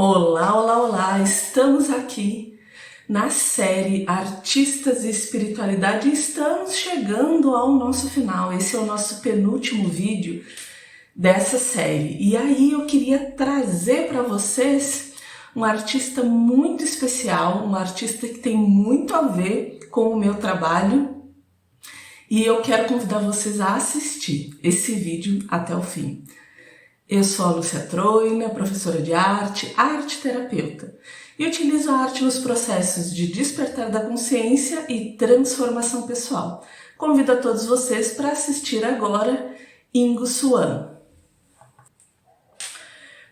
Olá, olá, olá! Estamos aqui na série Artistas e Espiritualidade e estamos chegando ao nosso final. Esse é o nosso penúltimo vídeo dessa série. E aí eu queria trazer para vocês um artista muito especial, um artista que tem muito a ver com o meu trabalho. E eu quero convidar vocês a assistir esse vídeo até o fim. Eu sou a Lúcia Troina, professora de arte, arte-terapeuta, e utilizo a arte nos processos de despertar da consciência e transformação pessoal. Convido a todos vocês para assistir agora Ingo Swann.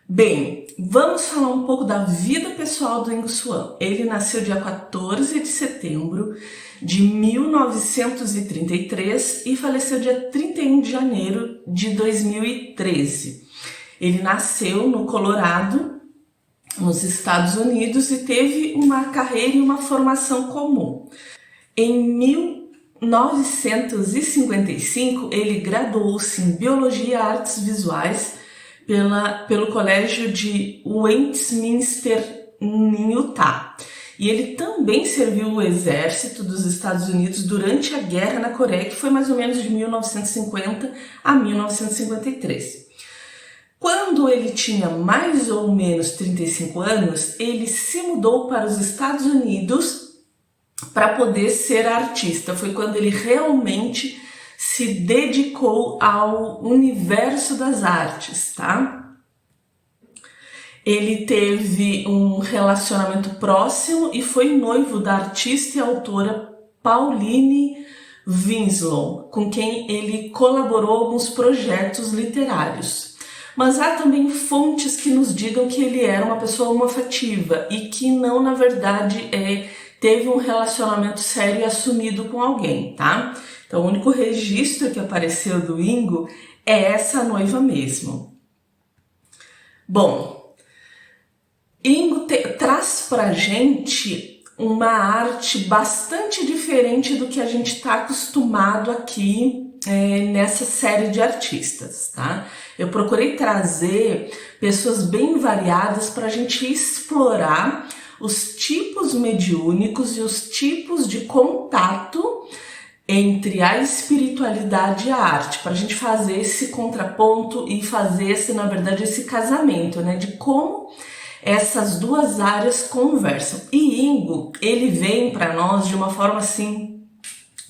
Bem, vamos falar um pouco da vida pessoal do Ingo Swann. Ele nasceu dia 14 de setembro de 1933 e faleceu dia 31 de janeiro de 2013. Ele nasceu no Colorado, nos Estados Unidos, e teve uma carreira e uma formação comum. Em 1955, ele graduou-se em Biologia e Artes Visuais pelo Colégio de Westminster, em Utah. E ele também serviu o exército dos Estados Unidos durante a Guerra na Coreia, que foi mais ou menos de 1950 a 1953. Quando ele tinha mais ou menos 35 anos, ele se mudou para os Estados Unidos para poder ser artista. Foi quando ele realmente se dedicou ao universo das artes, tá? Ele teve um relacionamento próximo e foi noivo da artista e autora Pauline Winslow, com quem ele colaborou alguns projetos literários. Mas há também fontes que nos digam que ele era uma pessoa homoafetiva e que não, na verdade, teve um relacionamento sério e assumido com alguém, tá? Então, o único registro que apareceu do Ingo é essa noiva mesmo. Bom, Ingo traz pra gente uma arte bastante diferente do que a gente está acostumado aqui nessa série de artistas, tá? Eu procurei trazer pessoas bem variadas para a gente explorar os tipos mediúnicos e os tipos de contato entre a espiritualidade e a arte, para a gente fazer esse contraponto e fazer na verdade, esse casamento, né? De como essas duas áreas conversam. E Ingo, ele vem para nós de uma forma assim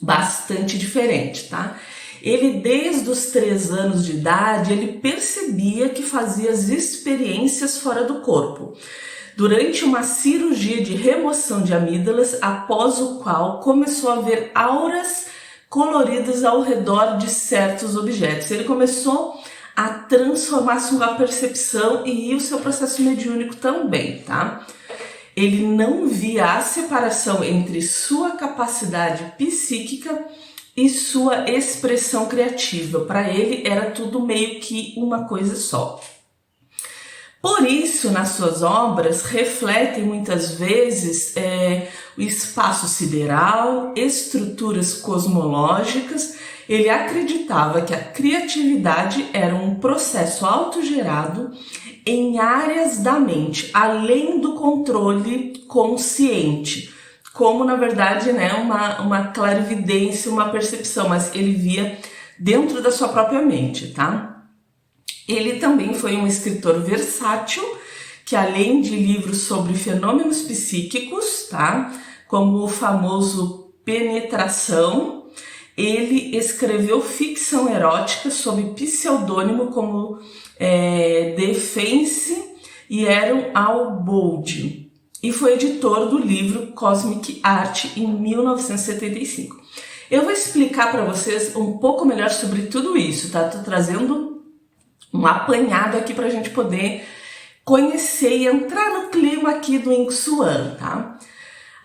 bastante diferente, tá? Ele, desde os 3 anos de idade, ele percebia que fazia as experiências fora do corpo, durante uma cirurgia de remoção de amígdalas, após o qual começou a ver auras coloridas ao redor de certos objetos. Ele começou a transformar sua percepção e o seu processo mediúnico também, tá? Ele não via a separação entre sua capacidade psíquica e sua expressão criativa. Para ele era tudo meio que uma coisa só. Por isso, nas suas obras, refletem muitas vezes o espaço sideral, estruturas cosmológicas. Ele acreditava que a criatividade era um processo autogerado em áreas da mente, além do controle consciente, como na verdade, né, uma clarividência, uma percepção, mas ele via dentro da sua própria mente, tá? Ele também foi um escritor versátil, que além de livros sobre fenômenos psíquicos, tá, como o famoso Penetração, ele escreveu ficção erótica sob pseudônimo como Defense e Aaron Albold, e foi editor do livro Cosmic Art em 1975. Eu vou explicar para vocês um pouco melhor sobre tudo isso, tá? Tô trazendo um apanhado aqui para a gente poder conhecer e entrar no clima aqui do Ingo Swann, tá?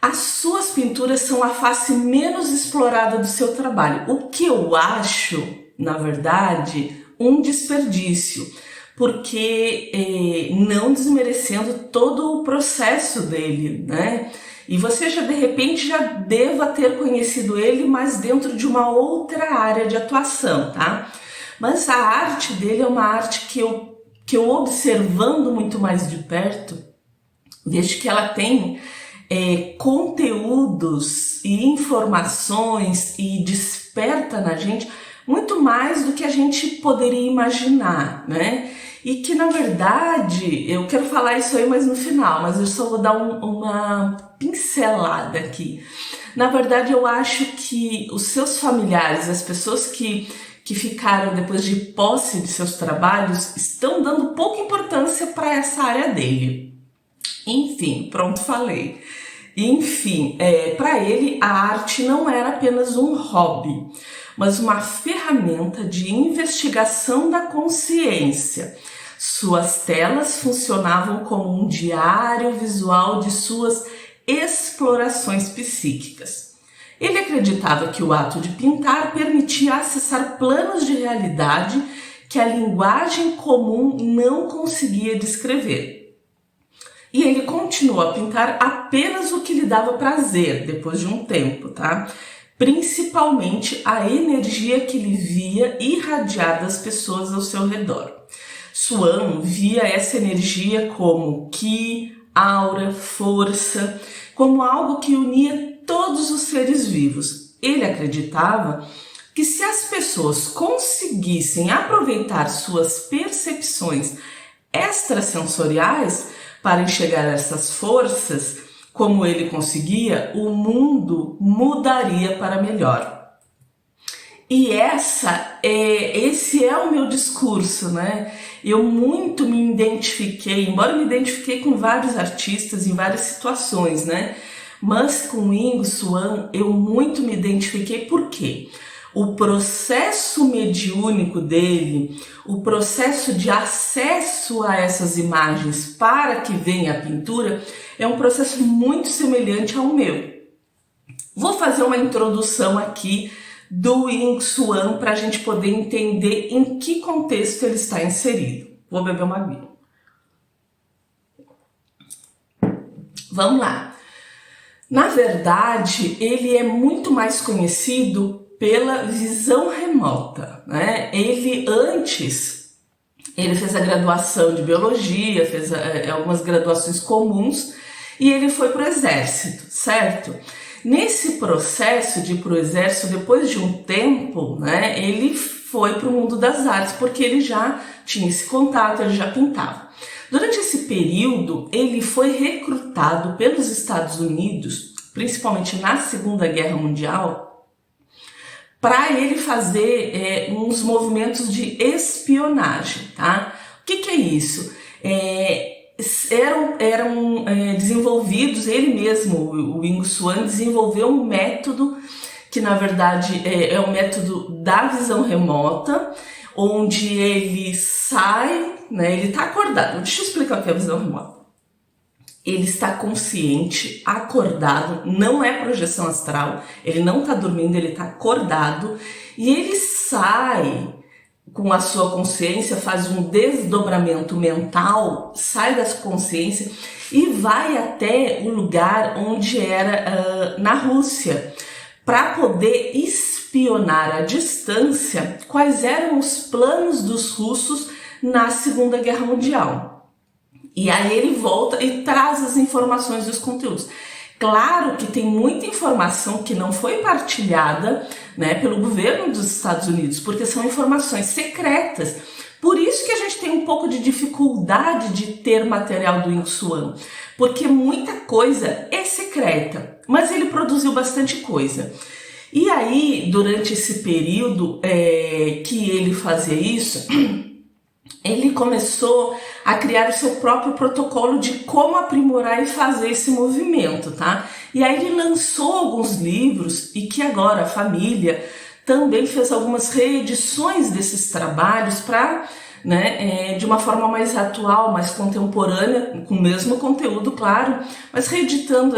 As suas pinturas são a face menos explorada do seu trabalho, o que eu acho, na verdade, um desperdício, porque não desmerecendo todo o processo dele, né? E você já de repente já deva ter conhecido ele, mas dentro de uma outra área de atuação, tá? Mas a arte dele é uma arte que eu observando muito mais de perto, Vejo que ela tem conteúdos e informações e desperta na gente muito mais do que a gente poderia imaginar, né? E que, na verdade, eu quero falar isso aí mais no final, mas eu só vou dar uma pincelada aqui. Na verdade, eu acho que os seus familiares, as pessoas que ficaram depois de posse de seus trabalhos, estão dando pouca importância para essa área dele. Enfim, pronto, falei. Enfim, para ele a arte não era apenas um hobby, mas uma ferramenta de investigação da consciência. Suas telas funcionavam como um diário visual de suas explorações psíquicas. Ele acreditava que o ato de pintar permitia acessar planos de realidade que a linguagem comum não conseguia descrever. E ele continuou a pintar apenas o que lhe dava prazer, depois de um tempo, tá? Principalmente a energia que ele via irradiar das pessoas ao seu redor. Swan via essa energia como ki, aura, força, como algo que unia todos os seres vivos. Ele acreditava que se as pessoas conseguissem aproveitar suas percepções extrasensoriais para enxergar essas forças, como ele conseguia, o mundo mudaria para melhor. E esse é o meu discurso, né? Eu muito me identifiquei, embora me identifiquei com vários artistas em várias situações, né? Mas com o Ingo Swan eu muito me identifiquei. Por quê? O processo mediúnico dele, o processo de acesso a essas imagens para que venha a pintura, é um processo muito semelhante ao meu. Vou fazer uma introdução aqui do Ingo Swan para a gente poder entender em que contexto ele está inserido. Vou beber uma aguinha. Vamos lá. Na verdade, ele é muito mais conhecido pela visão remota, né? Ele fez a graduação de biologia, fez algumas graduações comuns e ele foi para o exército, certo? Nesse processo de ir para o exército, depois de um tempo, né, ele foi para o mundo das artes, porque ele já tinha esse contato, ele já pintava. Durante esse período, ele foi recrutado pelos Estados Unidos, principalmente na Segunda Guerra Mundial, para ele fazer uns movimentos de espionagem, tá? O que é isso? Eram desenvolvidos, ele mesmo, o Ingo Swan, desenvolveu um método que na verdade é um método da visão remota, onde ele sai, né, ele está acordado. Deixa eu explicar o que é a visão remota. Ele está consciente, acordado, não é projeção astral, ele não está dormindo, ele está acordado e ele sai com a sua consciência, faz um desdobramento mental, sai da consciência e vai até o lugar onde era na Rússia, para poder espionar à distância quais eram os planos dos russos na Segunda Guerra Mundial. E aí ele volta e traz as informações dos conteúdos. Claro que tem muita informação que não foi partilhada, né, pelo governo dos Estados Unidos, porque são informações secretas. Por isso que a gente tem um pouco de dificuldade de ter material do Ingo Swan, porque muita coisa é secreta, mas ele produziu bastante coisa. E aí, durante esse período que ele fazia isso, ele começou a criar o seu próprio protocolo de como aprimorar e fazer esse movimento, tá? E aí ele lançou alguns livros e que agora a família também fez algumas reedições desses trabalhos para, né, de uma forma mais atual, mais contemporânea, com o mesmo conteúdo, claro, mas reeditando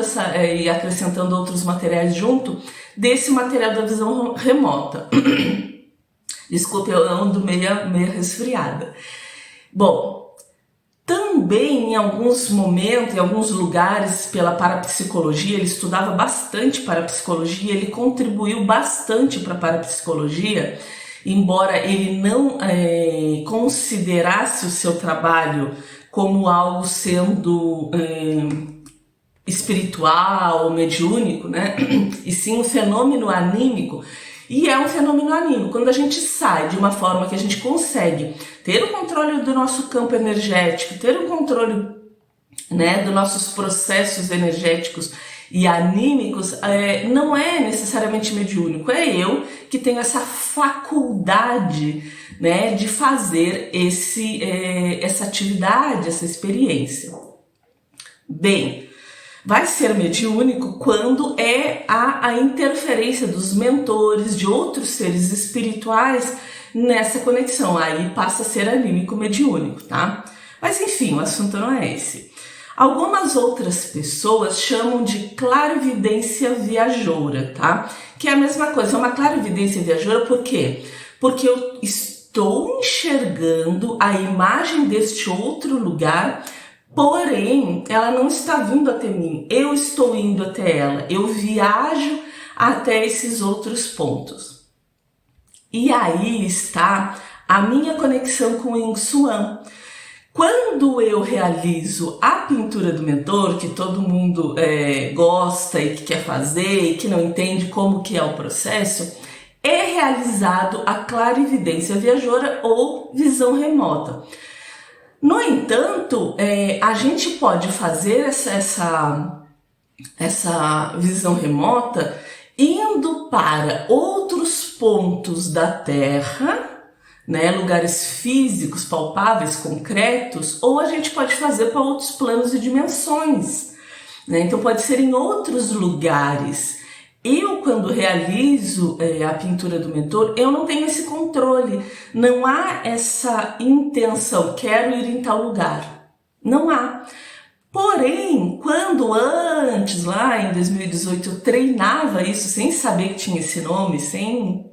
e acrescentando outros materiais junto desse material da visão remota. Desculpe, eu ando meio resfriada. Bom, também em alguns momentos, em alguns lugares, pela parapsicologia, ele estudava bastante parapsicologia, ele contribuiu bastante para a parapsicologia embora ele não considerasse o seu trabalho como algo sendo espiritual, mediúnico, né? E sim um fenômeno anímico. E é um fenômeno anímico. Quando a gente sai de uma forma que a gente consegue ter o controle do nosso campo energético, ter o controle, né, dos nossos processos energéticos e anímicos, não é necessariamente mediúnico, é eu que tenho essa faculdade, né, de fazer essa atividade, essa experiência. Bem, vai ser mediúnico quando a interferência dos mentores, de outros seres espirituais nessa conexão. Aí passa a ser anímico mediúnico, tá? Mas enfim, o assunto não é esse. Algumas outras pessoas chamam de clarividência viajoura, tá? Que é a mesma coisa, é uma clarividência viajoura, por quê? Porque eu estou enxergando a imagem deste outro lugar, porém, ela não está vindo até mim, eu estou indo até ela, eu viajo até esses outros pontos. E aí está a minha conexão com o Ying Xuan. Quando eu realizo a pintura do mentor, que todo mundo gosta e que quer fazer e que não entende como que é o processo, é realizado a clarividência viajoura ou visão remota. No entanto, a gente pode fazer essa visão remota indo para outros pontos da Terra, né, lugares físicos, palpáveis, concretos, ou a gente pode fazer para outros planos e dimensões, né? Então pode ser em outros lugares. Eu, quando realizo a pintura do mentor, eu não tenho esse controle, não há essa intenção, quero ir em tal lugar, não há. Porém, quando antes, lá em 2018, eu treinava isso sem saber que tinha esse nome, sem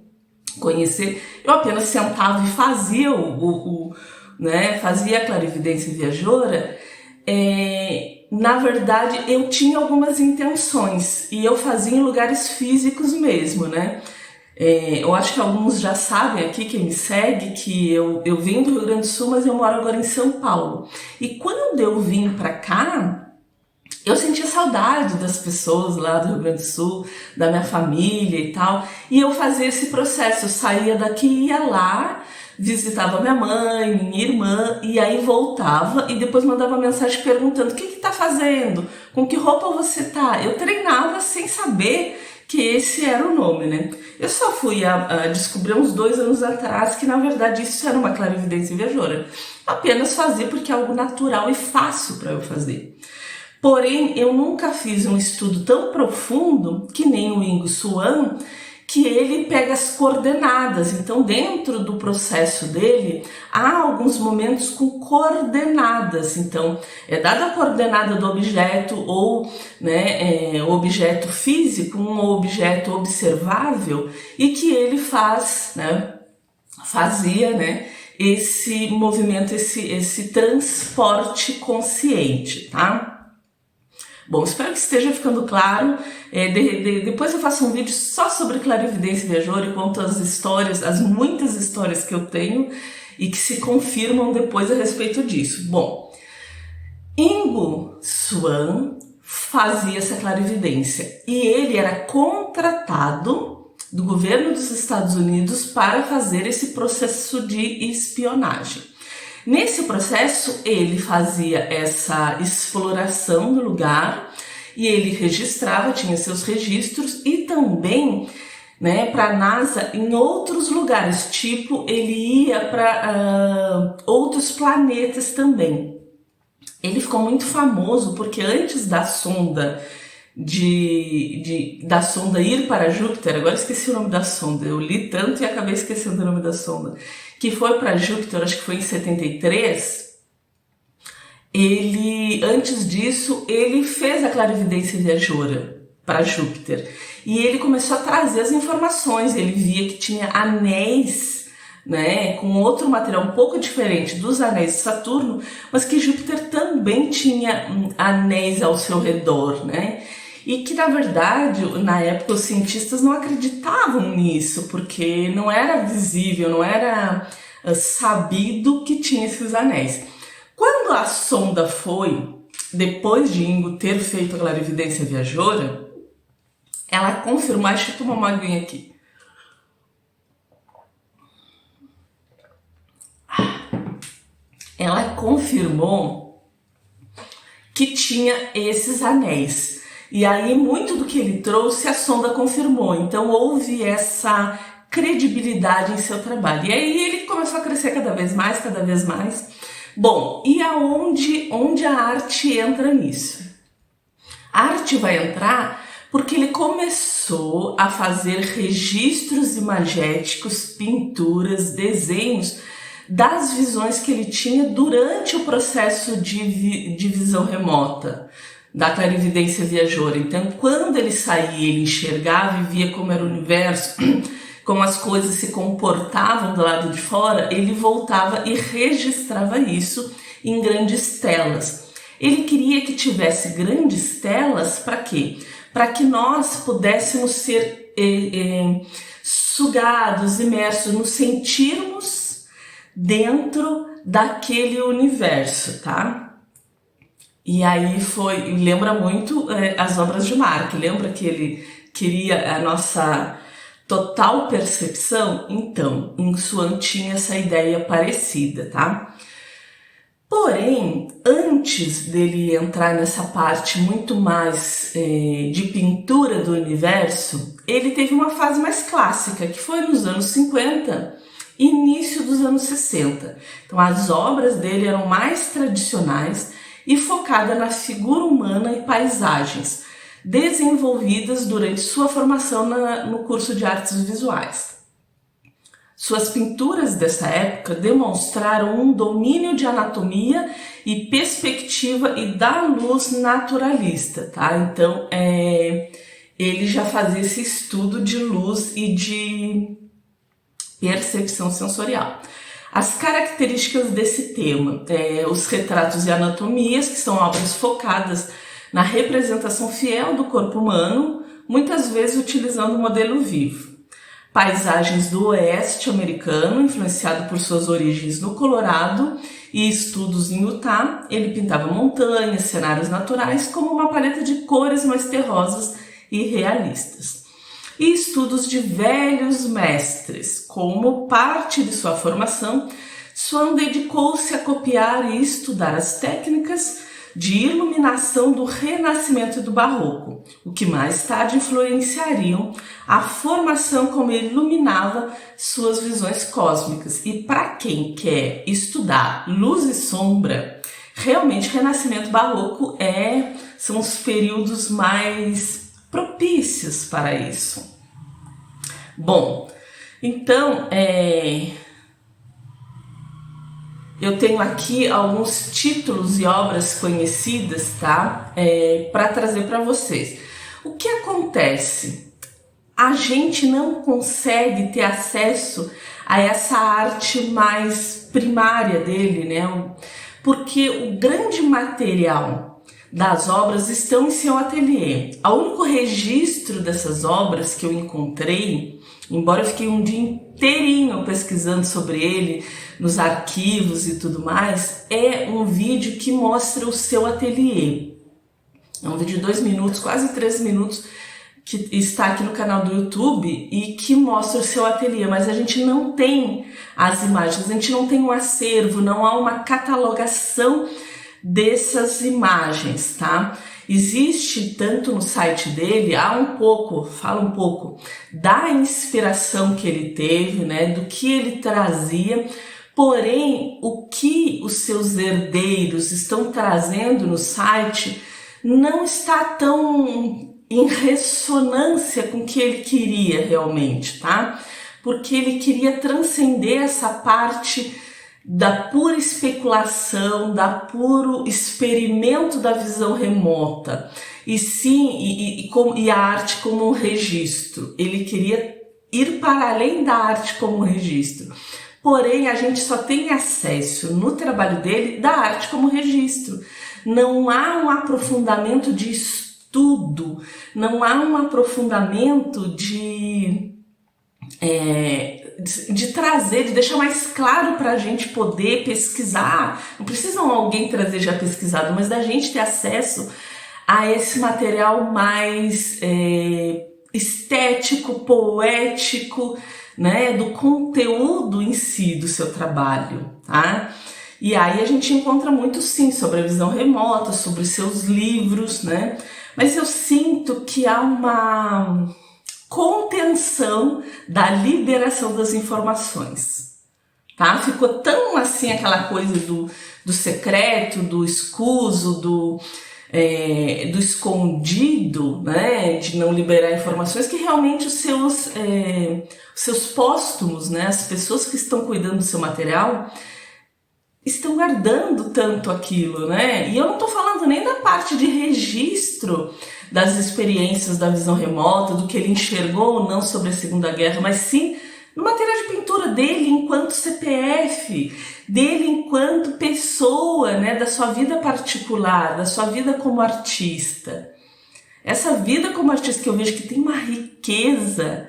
conhecer, eu apenas sentava e fazia fazia a clarividência viajoura. Na verdade, eu tinha algumas intenções e eu fazia em lugares físicos mesmo, né? Eu acho que alguns já sabem aqui, quem me segue, que eu vim do Rio Grande do Sul, mas eu moro agora em São Paulo. E quando eu vim pra cá, eu sentia saudade das pessoas lá do Rio Grande do Sul, da minha família e tal. E eu fazia esse processo, eu saía daqui, ia lá, visitava minha mãe, minha irmã, e aí voltava e depois mandava mensagem perguntando: o que tá fazendo? Com que roupa você tá? Eu treinava sem saber que esse era o nome, né? Eu só fui a descobrir uns 2 anos atrás que, na verdade, isso era uma clarividência viajoura. Apenas fazia porque é algo natural e fácil para eu fazer. Porém, eu nunca fiz um estudo tão profundo que nem o Ying Xuan, que ele pega as coordenadas. Então, dentro do processo dele, há alguns momentos com coordenadas. Então, é dada a coordenada do objeto ou, né, o objeto físico, um objeto observável, e que ele fazia, né, esse movimento, esse transporte consciente, tá? Bom, espero que esteja ficando claro. Depois eu faço um vídeo só sobre clarividência viajoura e conto as histórias, as muitas histórias que eu tenho e que se confirmam depois a respeito disso. Bom, Ying Xuan fazia essa clarividência e ele era contratado do governo dos Estados Unidos para fazer esse processo de espionagem. Nesse processo, ele fazia essa exploração do lugar e ele registrava, tinha seus registros e também, né, para a NASA em outros lugares, tipo, ele ia para outros planetas também. Ele ficou muito famoso porque antes da sonda da sonda ir para Júpiter, agora esqueci o nome da sonda, eu li tanto e acabei esquecendo o nome da sonda, que foi para Júpiter, acho que foi em 73, antes disso, ele fez a clarividência viajoura para Júpiter. E ele começou a trazer as informações, ele via que tinha anéis, né, com outro material um pouco diferente dos anéis de Saturno, mas que Júpiter também tinha anéis ao seu redor, né? e que na verdade na época os cientistas não acreditavam nisso, porque não era visível, não era sabido que tinha esses anéis. Quando a sonda foi, depois de Ingo ter feito a clarividência viajoura, ela confirmou, deixa eu tomar uma aguinha aqui. Ela confirmou que tinha esses anéis. E aí muito do que ele trouxe a sonda confirmou. Então houve essa credibilidade em seu trabalho. E aí ele começou a crescer cada vez mais, cada vez mais. Bom, e onde a arte entra nisso? A arte vai entrar porque ele começou a fazer registros imagéticos, pinturas, desenhos das visões que ele tinha durante o processo de visão remota, da clarividência viajoura. Então, quando ele saía, ele enxergava e via como era o universo, como as coisas se comportavam do lado de fora, ele voltava e registrava isso em grandes telas. Ele queria que tivesse grandes telas para quê? Para que nós pudéssemos ser sugados, imersos, nos sentirmos dentro daquele universo, tá? E aí lembra muito as obras de Mark, lembra que ele queria a nossa total percepção? Então, em Swan tinha essa ideia parecida, tá? Porém, antes dele entrar nessa parte muito mais de pintura do universo, ele teve uma fase mais clássica, que foi nos anos 50, início dos anos 60. Então as obras dele eram mais tradicionais e focadas na figura humana e paisagens, desenvolvidas durante sua formação no curso de artes visuais. Suas pinturas dessa época demonstraram um domínio de anatomia e perspectiva e da luz naturalista, tá? Então ele já fazia esse estudo de luz e de percepção sensorial. As características desse tema, os retratos e anatomias, que são obras focadas na representação fiel do corpo humano, muitas vezes utilizando o modelo vivo. Paisagens do oeste americano, influenciado por suas origens no Colorado e estudos em Utah, ele pintava montanhas, cenários naturais, como uma paleta de cores mais terrosas e realistas. E estudos de velhos mestres. Como parte de sua formação, Swan dedicou-se a copiar e estudar as técnicas de iluminação do Renascimento e do Barroco, o que mais tarde influenciariam a formação como ele iluminava suas visões cósmicas. E para quem quer estudar luz e sombra, realmente Renascimento e Barroco são os períodos mais propícios para isso. Bom, então eu tenho aqui alguns títulos e obras conhecidas, tá? Para trazer para vocês. O que acontece? A gente não consegue ter acesso a essa arte mais primária dele, né? Porque o grande material das obras estão em seu ateliê. O único registro dessas obras que eu encontrei, embora eu fiquei um dia inteirinho pesquisando sobre ele, nos arquivos e tudo mais, é um vídeo que mostra o seu ateliê. É um vídeo de 2 minutos, quase 3 minutos, que está aqui no canal do YouTube e que mostra o seu ateliê, mas a gente não tem as imagens, a gente não tem um acervo, não há uma catalogação dessas imagens, tá? Existe tanto no site dele, fala um pouco da inspiração que ele teve, né, do que ele trazia, porém o que os seus herdeiros estão trazendo no site não está tão em ressonância com o que ele queria realmente, tá? Porque ele queria transcender essa parte da pura especulação, da puro experimento da visão remota, e sim, e a arte como um registro. Ele queria ir para além da arte como um registro. Porém, a gente só tem acesso no trabalho dele da arte como registro. Não há um aprofundamento de estudo estudo, não há um aprofundamento de trazer, de deixar mais claro para a gente poder pesquisar. Não precisa alguém trazer já pesquisado, mas da gente ter acesso a esse material mais estético, poético, né, do conteúdo em si do seu trabalho, tá? E aí a gente encontra muito sim sobre a visão remota, sobre seus livros, né? Mas eu sinto que há uma contenção da liberação das informações, tá? Ficou tão assim aquela coisa do secreto, do escuso, do escondido, né, de não liberar informações, que realmente os seus póstumos, né, as pessoas que estão cuidando do seu material, estão guardando tanto aquilo, né? E eu não estou falando nem da parte de registro das experiências da visão remota, do que ele enxergou ou não sobre a Segunda Guerra, mas sim no material de pintura dele enquanto CPF, dele enquanto pessoa, né, da sua vida particular, da sua vida como artista. Essa vida como artista que eu vejo que tem uma riqueza,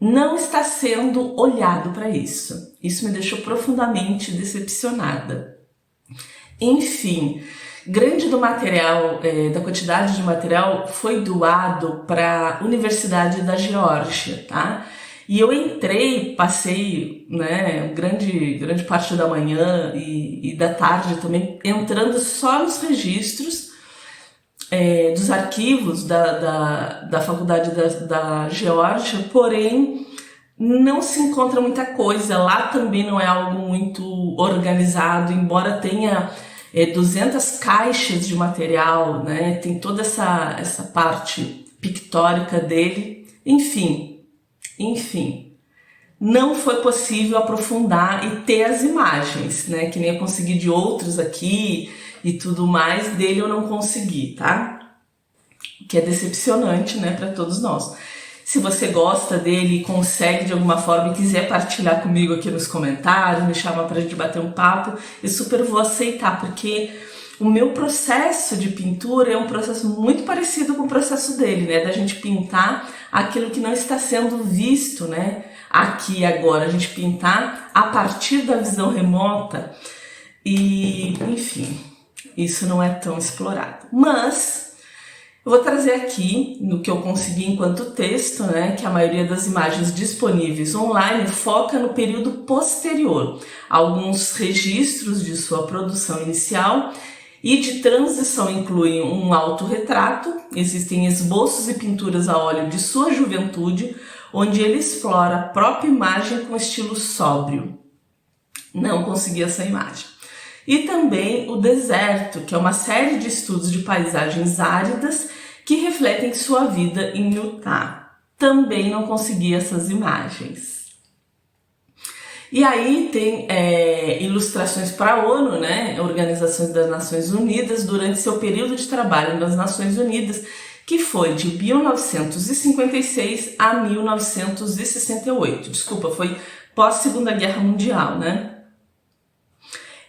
não está sendo olhado para isso. Isso me deixou profundamente decepcionada. Enfim, grande do material, da quantidade de material foi doado para a Universidade da Geórgia, tá? E eu entrei, passei, né, grande parte da manhã e da tarde também entrando só nos registros dos arquivos da Faculdade da Geórgia, porém não se encontra muita coisa. Lá também não é algo muito organizado, embora tenha 200 caixas de material, né, tem toda essa parte pictórica dele, enfim, não foi possível aprofundar e ter as imagens, né, que nem eu consegui de outros aqui e tudo mais, dele eu não consegui, tá? Que é decepcionante, né, para todos nós. Se você gosta dele e consegue de alguma forma e quiser partilhar comigo aqui nos comentários, me chama pra gente bater um papo, eu super vou aceitar, porque o meu processo de pintura é um processo muito parecido com o processo dele, né? Da gente pintar aquilo que não está sendo visto, né? Aqui agora, a gente pintar a partir da visão remota e, enfim, isso não é tão explorado. Mas eu vou trazer aqui, no que eu consegui enquanto texto, né, que a maioria das imagens disponíveis online foca no período posterior, alguns registros de sua produção inicial e de transição incluem um autorretrato, existem esboços e pinturas a óleo de sua juventude, onde ele explora a própria imagem com estilo sóbrio. Não consegui essa imagem. E também o deserto, que é uma série de estudos de paisagens áridas que refletem sua vida em Utah. Também não consegui essas imagens. E aí tem ilustrações para a ONU, né, Organização das Nações Unidas, durante seu período de trabalho nas Nações Unidas, que foi de 1956 a 1968. Desculpa, foi pós-Segunda Guerra Mundial, né?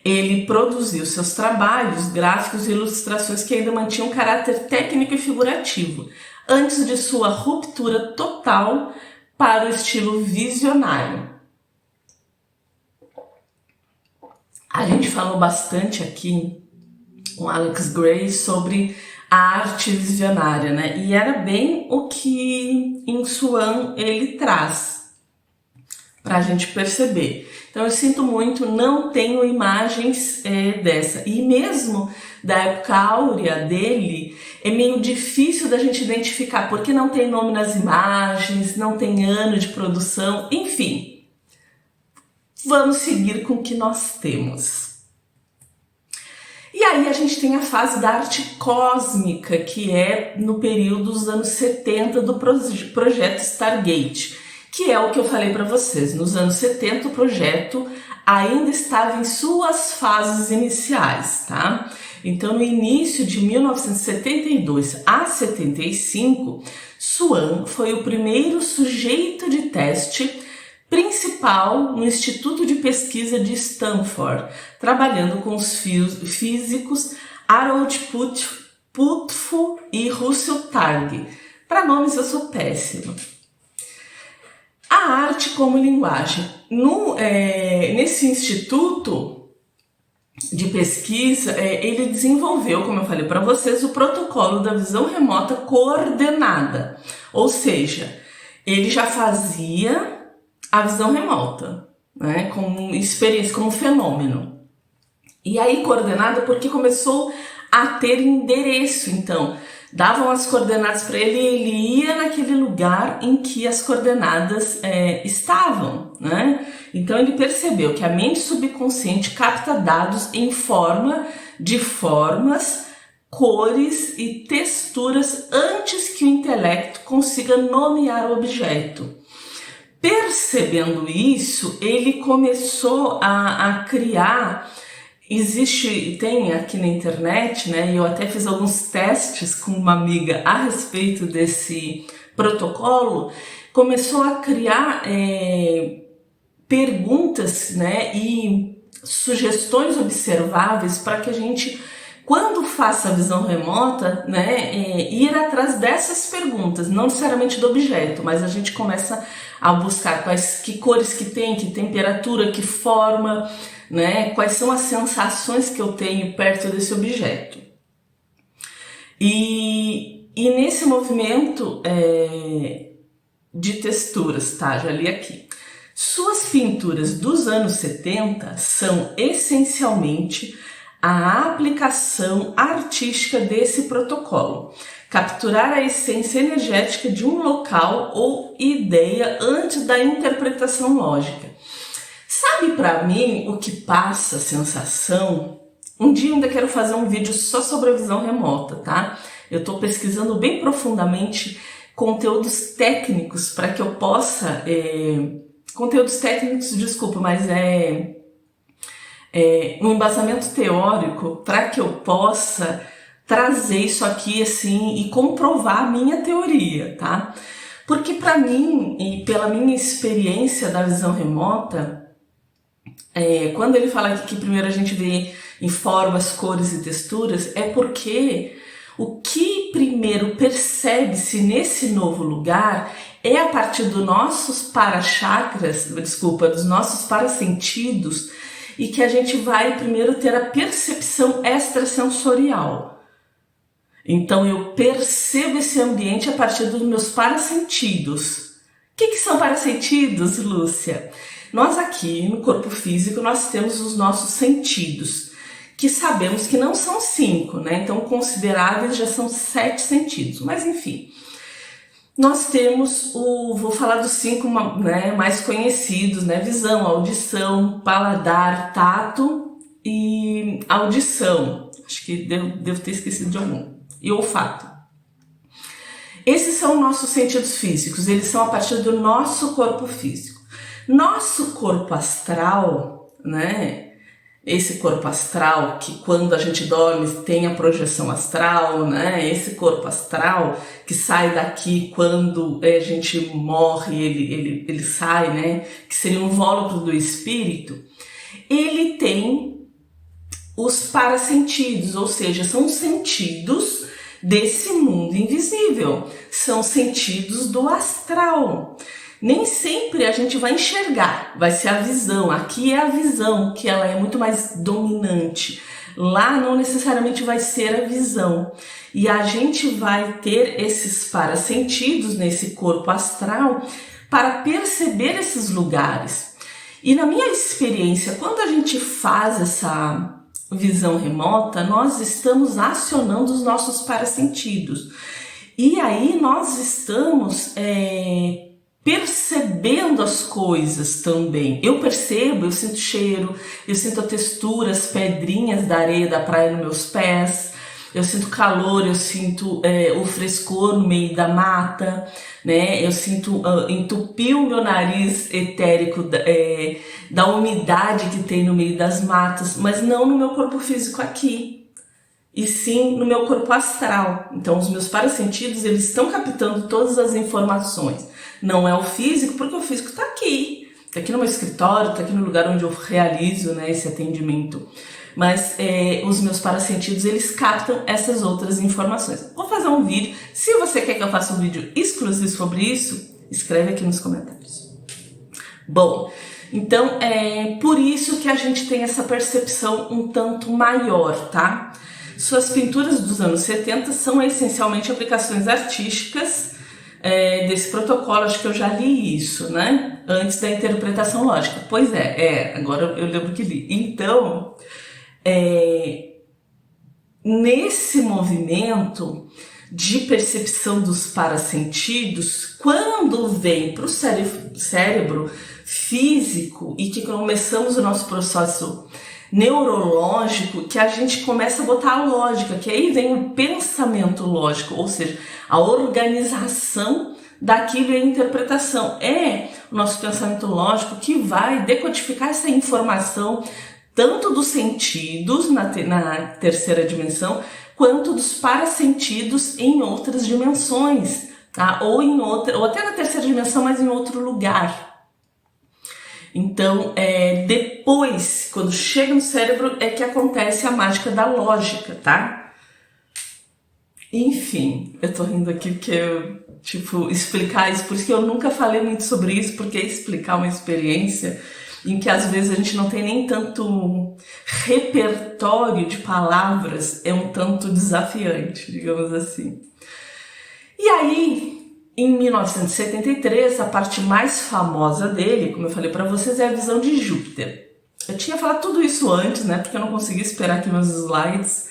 Ele produziu seus trabalhos, gráficos e ilustrações que ainda mantinham caráter técnico e figurativo, antes de sua ruptura total para o estilo visionário. A gente falou bastante aqui com Alex Grey sobre a arte visionária, né? E era bem o que em Swan ele traz para a gente perceber. Então eu sinto muito, não tenho imagens dessa. E mesmo da época áurea dele, é meio difícil da gente identificar, porque não tem nome nas imagens, não tem ano de produção, enfim. Vamos seguir com o que nós temos. E aí a gente tem a fase da arte cósmica, que é no período dos anos 70 do projeto Stargate, que é o que eu falei para vocês. Nos anos 70 o projeto ainda estava em suas fases iniciais, tá? Então no início de 1972 a 75, Swan foi o primeiro sujeito de teste principal no Instituto de Pesquisa de Stanford, trabalhando com os físicos Harold Putfo e Russell Targ. Para nomes eu sou péssima. A arte como linguagem. Nesse instituto de pesquisa, ele desenvolveu, como eu falei para vocês, o protocolo da visão remota coordenada. Ou seja, ele já fazia a visão remota, né, como experiência, como fenômeno. E aí coordenada porque começou a ter endereço, então davam as coordenadas para ele e ele ia naquele lugar em que as coordenadas estavam, né? Então ele percebeu que a mente subconsciente capta dados em forma de formas, cores e texturas antes que o intelecto consiga nomear o objeto. Percebendo isso, ele começou a criar. Tem aqui na internet, né? E eu até fiz alguns testes com uma amiga a respeito desse protocolo. Começou a criar perguntas, né? E sugestões observáveis para que a gente, quando faça a visão remota, né? Ir atrás dessas perguntas, não necessariamente do objeto, mas a gente começa a buscar que cores que tem, que temperatura, que forma, né? Quais são as sensações que eu tenho perto desse objeto. E nesse movimento de texturas, tá? Já li aqui. Suas pinturas dos anos 70 são essencialmente a aplicação artística desse protocolo. Capturar a essência energética de um local ou ideia antes da interpretação lógica. Sabe para mim o que passa a sensação? Um dia eu ainda quero fazer um vídeo só sobre a visão remota, tá? Eu estou pesquisando bem profundamente conteúdos técnicos para que eu possa... conteúdos técnicos, desculpa, mas um embasamento teórico para que eu possa trazer isso aqui assim e comprovar a minha teoria, tá? Porque para mim, e pela minha experiência da visão remota, quando ele fala aqui que primeiro a gente vê em formas, cores e texturas, é porque o que primeiro percebe-se nesse novo lugar é a partir dos nossos dos nossos parasentidos, e que a gente vai primeiro ter a percepção extrasensorial. Então eu percebo esse ambiente a partir dos meus parasentidos. O que são parasentidos, Lúcia? Nós aqui no corpo físico nós temos os nossos sentidos, que sabemos que não são 5, né? Então consideráveis já são 7 sentidos, mas enfim. Nós temos vou falar dos 5 né, mais conhecidos, né? Visão, audição, paladar, tato e audição. Acho que devo ter esquecido de algum. E olfato. Esses são nossos sentidos físicos, eles são a partir do nosso corpo físico. Nosso corpo astral, né? Esse corpo astral que quando a gente dorme tem a projeção astral, né? Esse corpo astral que sai daqui quando a gente morre, ele sai, né? Que seria um invólucro do espírito. Ele tem os parasentidos, ou seja, são os sentidos desse mundo invisível, são sentidos do astral. Nem sempre a gente vai enxergar, vai ser a visão. Aqui é a visão, que ela é muito mais dominante. Lá não necessariamente vai ser a visão. E a gente vai ter esses parasentidos nesse corpo astral para perceber esses lugares. E na minha experiência, quando a gente faz essa visão remota, nós estamos acionando os nossos parasentidos. E aí nós estamos percebendo as coisas também. Eu percebo, eu sinto cheiro, eu sinto a textura, as pedrinhas da areia da praia nos meus pés, eu sinto calor, eu sinto o frescor no meio da mata, né? Eu sinto entupir o meu nariz etérico da umidade que tem no meio das matas, mas não no meu corpo físico aqui, e sim no meu corpo astral. Então os meus parasentidos, eles estão captando todas as informações. Não é o físico, porque o físico está aqui no meu escritório, está aqui no lugar onde eu realizo, né, esse atendimento mas os meus parassentidos, eles captam essas outras informações. Vou fazer um vídeo. Se você quer que eu faça um vídeo exclusivo sobre isso, escreve aqui nos comentários. Bom, então é por isso que a gente tem essa percepção um tanto maior, tá? Suas pinturas dos anos 70 são essencialmente aplicações artísticas desse protocolo. Acho que eu já li isso, né? Antes da interpretação lógica. Pois agora eu lembro que li. Então, nesse movimento de percepção dos parassentidos, quando vem para o cérebro físico e que começamos o nosso processo neurológico, que a gente começa a botar a lógica, que aí vem o pensamento lógico, ou seja, a organização daquilo e a interpretação. É o nosso pensamento lógico que vai decodificar essa informação tanto dos sentidos na terceira dimensão, quanto dos parassentidos em outras dimensões, tá? Ou até na terceira dimensão, mas em outro lugar. Então, depois, quando chega no cérebro, é que acontece a mágica da lógica, tá? Enfim, eu tô rindo aqui porque explicar isso, por isso que eu nunca falei muito sobre isso, porque explicar uma experiência em que às vezes a gente não tem nem tanto repertório de palavras, é um tanto desafiante, digamos assim. E aí, em 1973, a parte mais famosa dele, como eu falei para vocês, é a visão de Júpiter. Eu tinha falado tudo isso antes, né, porque eu não consegui esperar aqui meus slides.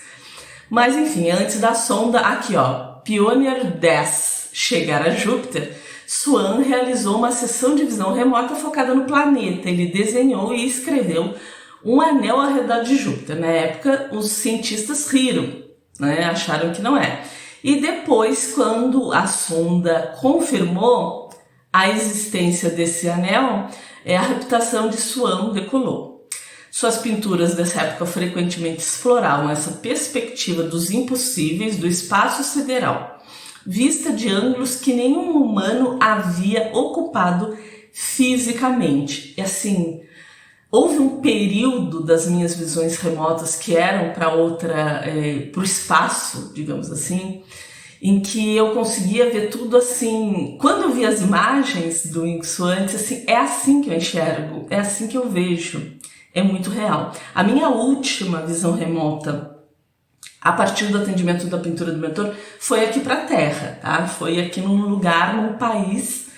Mas enfim, antes da sonda, aqui ó, Pioneer 10 chegar a Júpiter, Swan realizou uma sessão de visão remota focada no planeta. Ele desenhou e escreveu um anel ao redor de Júpiter. Na época, os cientistas riram, né? Acharam que não é. E depois, quando a sonda confirmou a existência desse anel, a reputação de Swan decolou. Suas pinturas dessa época frequentemente exploravam essa perspectiva dos impossíveis do espaço sideral, vista de ângulos que nenhum humano havia ocupado fisicamente. E assim, houve um período das minhas visões remotas que eram para o espaço, digamos assim, em que eu conseguia ver tudo assim. Quando eu vi as imagens do Swan, assim, é assim que eu enxergo, é assim que eu vejo, é muito real. A minha última visão remota, a partir do atendimento da pintura do mentor, foi aqui para a Terra, tá? Foi aqui num lugar, num país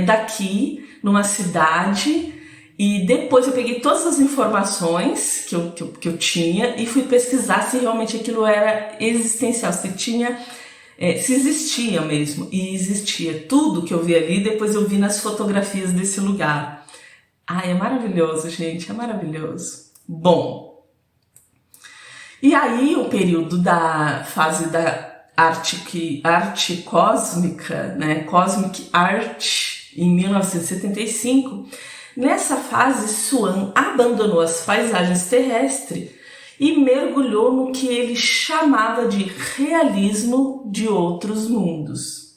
daqui, numa cidade, e depois eu peguei todas as informações que eu tinha e fui pesquisar se realmente aquilo era existencial, se existia mesmo, e existia. Tudo que eu vi ali, depois eu vi nas fotografias desse lugar. Ai, é maravilhoso, gente, é maravilhoso. Bom, e aí o período da fase da arte cósmica, né, Cosmic Art, em 1975, nessa fase Swan abandonou as paisagens terrestres e mergulhou no que ele chamava de realismo de outros mundos.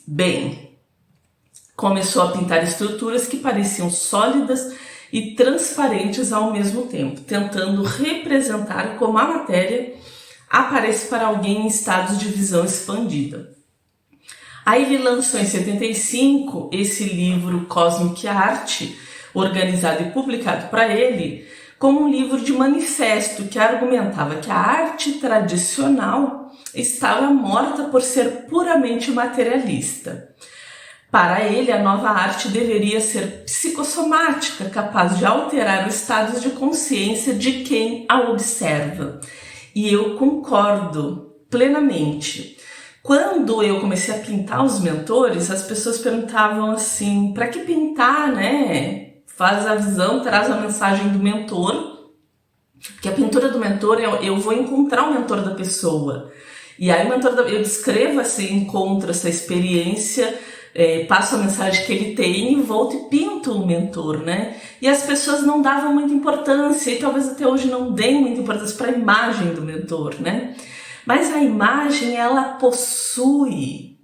Bem, começou a pintar estruturas que pareciam sólidas e transparentes ao mesmo tempo, tentando representar como a matéria aparece para alguém em estados de visão expandida. Aí ele lançou em 75 esse livro Cosmic Art, organizado e publicado para ele, como um livro de manifesto que argumentava que a arte tradicional estava morta por ser puramente materialista. Para ele, a nova arte deveria ser psicossomática, capaz de alterar o estado de consciência de quem a observa. E eu concordo plenamente. Quando eu comecei a pintar os mentores, as pessoas perguntavam assim, para que pintar, né? Faz a visão, traz a mensagem do mentor. Porque a pintura do mentor, eu vou encontrar o mentor da pessoa. E aí eu descrevo esse encontro, essa experiência, passo a mensagem que ele tem e volto e pinto o mentor, né? E as pessoas não davam muita importância, e talvez até hoje não deem muita importância para a imagem do mentor, né? Mas a imagem, ela possui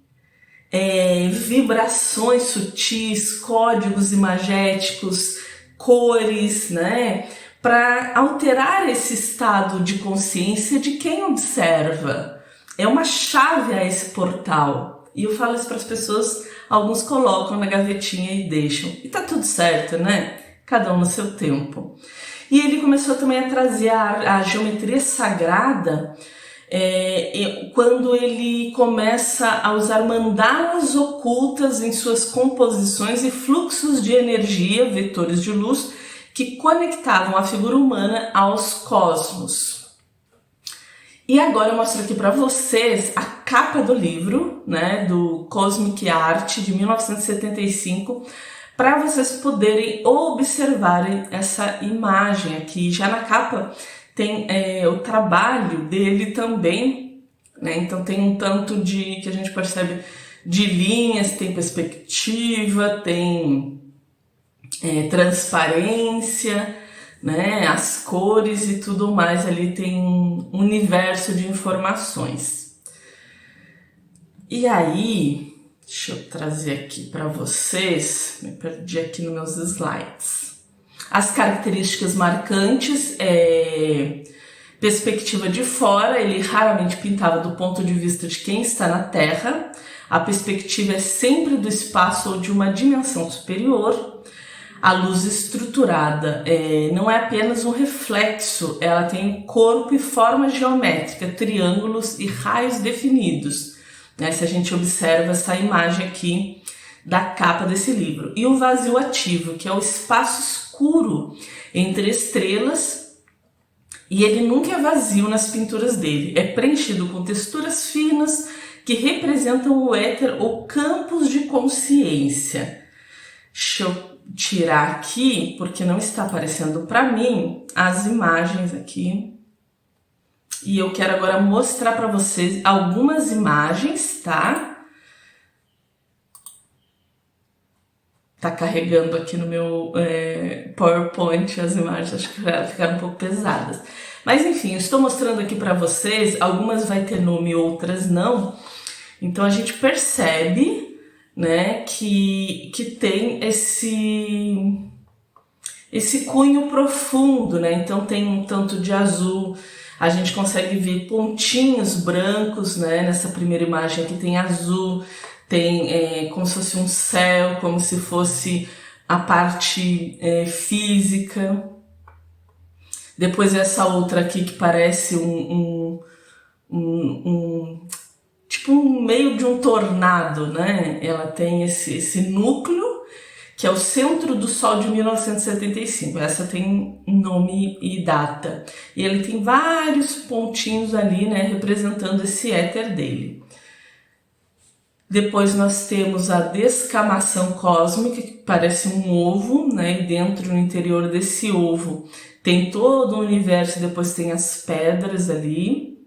vibrações sutis, códigos imagéticos, cores, né? Para alterar esse estado de consciência de quem observa. É uma chave a esse portal. E eu falo isso para as pessoas, alguns colocam na gavetinha e deixam. E tá tudo certo, né? Cada um no seu tempo. E ele começou também a trazer a geometria sagrada quando ele começa a usar mandalas ocultas em suas composições e fluxos de energia, vetores de luz, que conectavam a figura humana aos cosmos. E agora eu mostro aqui para vocês a capa do livro, né, do Cosmic Art de 1975, para vocês poderem observarem essa imagem aqui. Já na capa tem o trabalho dele também, né? Então tem um tanto de que a gente percebe de linhas, tem perspectiva, tem transparência, né? As cores e tudo mais ali, tem um universo de informações. E aí, deixa eu trazer aqui para vocês, me perdi aqui nos meus slides. As características marcantes, perspectiva de fora, ele raramente pintava do ponto de vista de quem está na Terra. A perspectiva é sempre do espaço ou de uma dimensão superior. A luz estruturada não é apenas um reflexo, ela tem corpo e forma geométrica, triângulos e raios definidos, né? Se a gente observa essa imagem aqui da capa desse livro. E o vazio ativo, que é o espaço escuro entre estrelas, e ele nunca é vazio nas pinturas dele, é preenchido com texturas finas que representam o éter ou campos de consciência. Deixa eu tirar aqui, porque não está aparecendo para mim as imagens aqui. E eu quero agora mostrar para vocês algumas imagens, tá? Tá carregando aqui no meu PowerPoint as imagens, acho que ficaram um pouco pesadas. Mas enfim, eu estou mostrando aqui para vocês, algumas vai ter nome, outras não. Então a gente percebe, né, que tem esse cunho profundo, né? Então tem um tanto de azul, a gente consegue ver pontinhos brancos, né? Nessa primeira imagem aqui tem azul, tem como se fosse um céu, como se fosse a parte física. Depois essa outra aqui que parece tipo um meio de um tornado, né? Ela tem esse núcleo, que é o centro do Sol de 1975. Essa tem nome e data. E ele tem vários pontinhos ali, né? Representando esse éter dele. Depois nós temos a descamação cósmica, que parece um ovo, né? E dentro, no interior desse ovo, tem todo o universo, depois tem as pedras ali.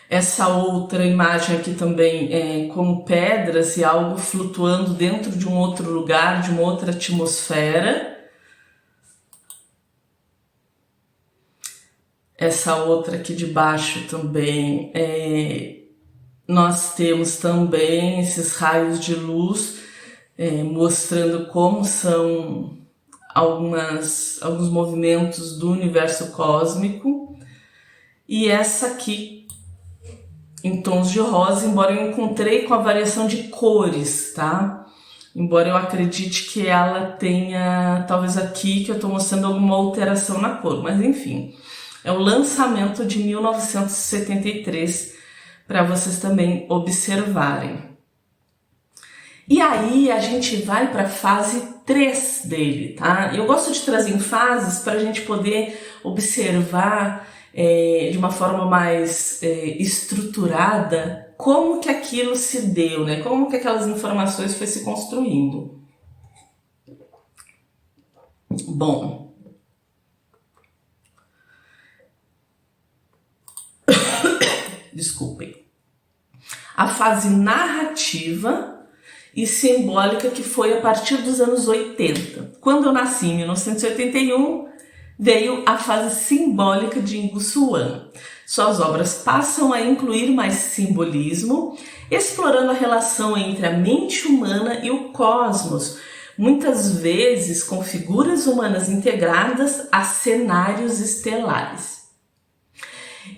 Essa outra imagem aqui também com pedras e algo flutuando dentro de um outro lugar, de uma outra atmosfera. Essa outra aqui de baixo também, nós temos também esses raios de luz mostrando como são alguns movimentos do universo cósmico. E essa aqui em tons de rosa, embora eu encontrei com a variação de cores, tá? Embora eu acredite que ela tenha, talvez aqui que eu tô mostrando alguma alteração na cor, mas enfim. É o lançamento de 1973, para vocês também observarem. E aí a gente vai para a fase 3 dele, tá? Eu gosto de trazer em fases para a gente poder observar de uma forma mais estruturada como que aquilo se deu, né? Como que aquelas informações foi se construindo. Bom, desculpem. A fase narrativa e simbólica, que foi a partir dos anos 80. Quando eu nasci em 1981, veio a fase simbólica de Ingu Wan. Suas obras passam a incluir mais simbolismo, explorando a relação entre a mente humana e o cosmos, muitas vezes com figuras humanas integradas a cenários estelares.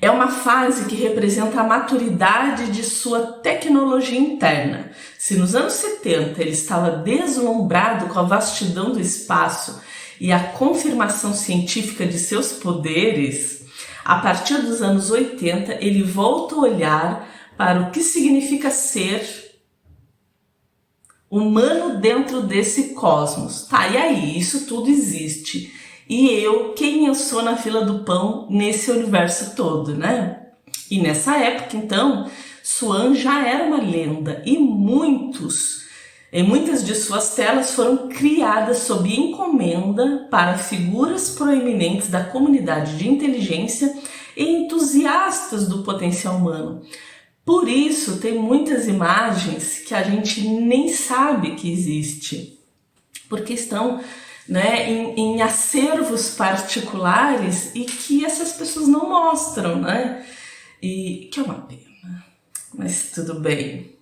É uma fase que representa a maturidade de sua tecnologia interna. Se nos anos 70 ele estava deslumbrado com a vastidão do espaço e a confirmação científica de seus poderes, a partir dos anos 80 ele volta a olhar para o que significa ser humano dentro desse cosmos. Tá, e aí? Isso tudo existe. E eu, quem eu sou na fila do pão nesse universo todo, né? E nessa época, então, Swan já era uma lenda e muitas de suas telas foram criadas sob encomenda para figuras proeminentes da comunidade de inteligência e entusiastas do potencial humano. Por isso, tem muitas imagens que a gente nem sabe que existe, porque estão, né, em acervos particulares e que essas pessoas não mostram, né? E que é uma pena, mas tudo bem.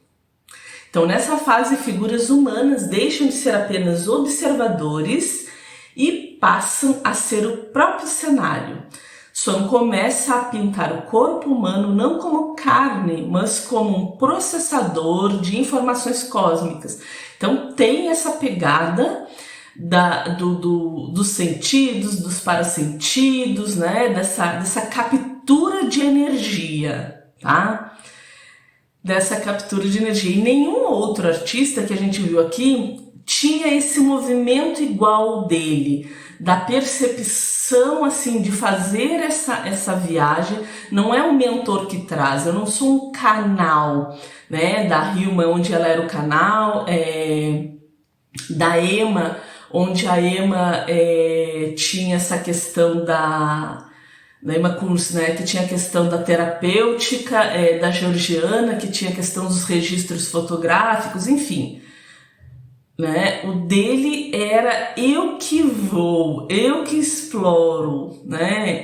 Então, nessa fase, figuras humanas deixam de ser apenas observadores e passam a ser o próprio cenário. Swan começa a pintar o corpo humano não como carne, mas como um processador de informações cósmicas. Então tem essa pegada dos sentidos, dos parassentidos, né? Dessa captura de energia, tá? Dessa captura de energia. E nenhum outro artista que a gente viu aqui tinha esse movimento igual ao dele, da percepção, assim, de fazer essa viagem. Não é o mentor que traz, eu não sou um canal, né, da Hilma, onde ela era o canal, da Emma, onde a Emma tinha essa questão da Emma Kunz, né, que tinha a questão da terapêutica, da Georgiana, que tinha a questão dos registros fotográficos, enfim. Né? O dele era eu que vou, eu que exploro, né?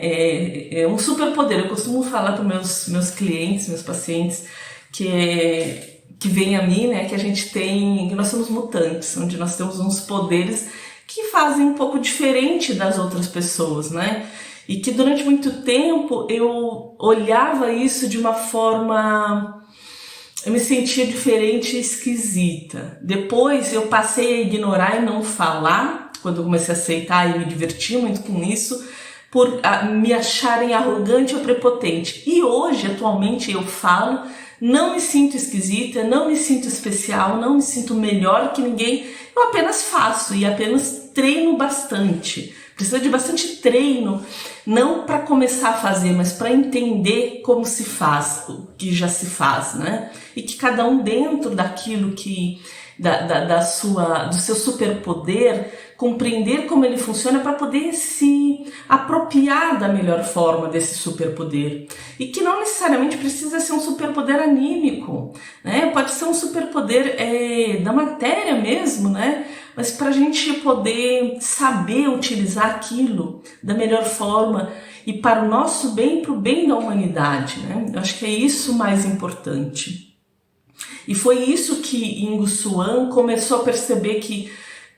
É um superpoder. Eu costumo falar para meus clientes, meus pacientes, que vêm a mim, né? Que nós somos mutantes, onde nós temos uns poderes que fazem um pouco diferente das outras pessoas, né? E que durante muito tempo eu olhava isso de uma forma... Eu me sentia diferente e esquisita. Depois eu passei a ignorar e não falar, quando eu comecei a aceitar e me diverti muito com isso, por me acharem arrogante ou prepotente. E hoje, atualmente, eu falo, não me sinto esquisita, não me sinto especial, não me sinto melhor que ninguém. Eu apenas faço e apenas treino bastante. Precisa de bastante treino, não para começar a fazer, mas para entender como se faz, o que já se faz, né? E que cada um dentro daquilo que do seu superpoder, compreender como ele funciona para poder se apropriar da melhor forma desse superpoder. E que não necessariamente precisa ser um superpoder anímico, né? Pode ser um superpoder da matéria mesmo, né? Mas para a gente poder saber utilizar aquilo da melhor forma e para o nosso bem e para o bem da humanidade, né? Eu acho que é isso o mais importante. E foi isso que Ingo Swan começou a perceber que,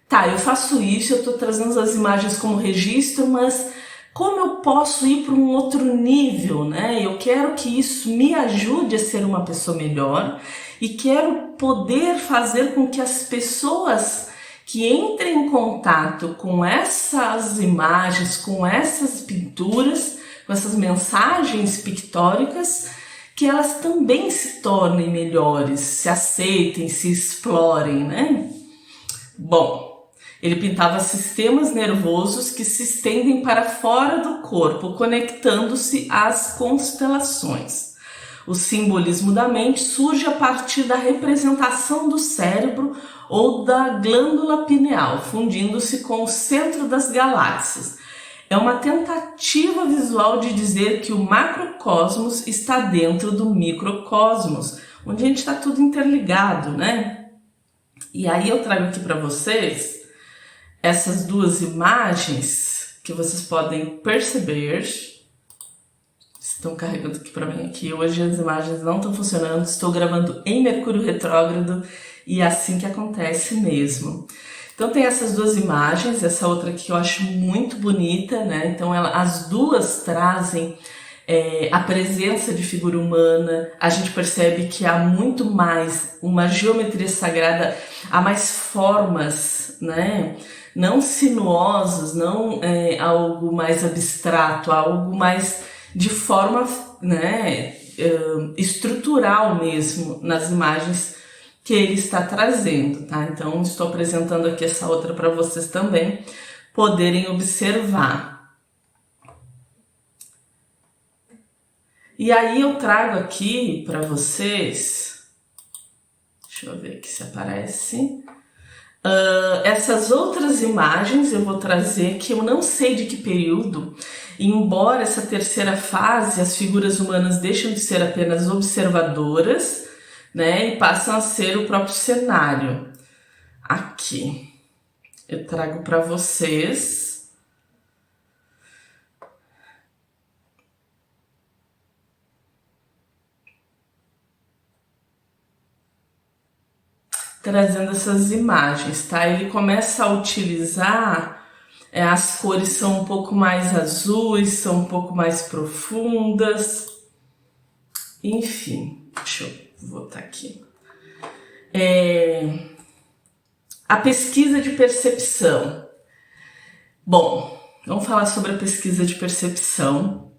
tá, eu faço isso, eu estou trazendo as imagens como registro, mas como eu posso ir para um outro nível, né? Eu quero que isso me ajude a ser uma pessoa melhor e quero poder fazer com que as pessoas que entrem em contato com essas imagens, com essas pinturas, com essas mensagens pictóricas, que elas também se tornem melhores, se aceitem, se explorem, né? Bom, ele pintava sistemas nervosos que se estendem para fora do corpo, conectando-se às constelações. O simbolismo da mente surge a partir da representação do cérebro ou da glândula pineal, fundindo-se com o centro das galáxias. É uma tentativa visual de dizer que o macrocosmos está dentro do microcosmos, onde a gente está tudo interligado, né? E aí eu trago aqui para vocês essas duas imagens que vocês podem perceber. Estão carregando aqui para mim aqui. Hoje as imagens não estão funcionando, estou gravando em Mercúrio retrógrado e é assim que acontece mesmo. Então tem essas duas imagens, essa outra aqui eu acho muito bonita, né? Então as duas trazem a presença de figura humana. A gente percebe que há muito mais uma geometria sagrada, há mais formas, né? Não sinuosas, não algo mais abstrato, algo mais de forma, né, estrutural mesmo nas imagens que ele está trazendo, tá? Então, estou apresentando aqui essa outra para vocês também poderem observar. E aí eu trago aqui para vocês, deixa eu ver aqui se aparece, essas outras imagens eu vou trazer, que eu não sei de que período, embora essa terceira fase, as figuras humanas deixam de ser apenas observadoras, né, e passam a ser o próprio cenário. Aqui eu trago para vocês trazendo essas imagens, tá? Ele começa a utilizar, as cores são um pouco mais azuis, são um pouco mais profundas, enfim, deixa eu botar aqui. A pesquisa de percepção. Bom, vamos falar sobre a pesquisa de percepção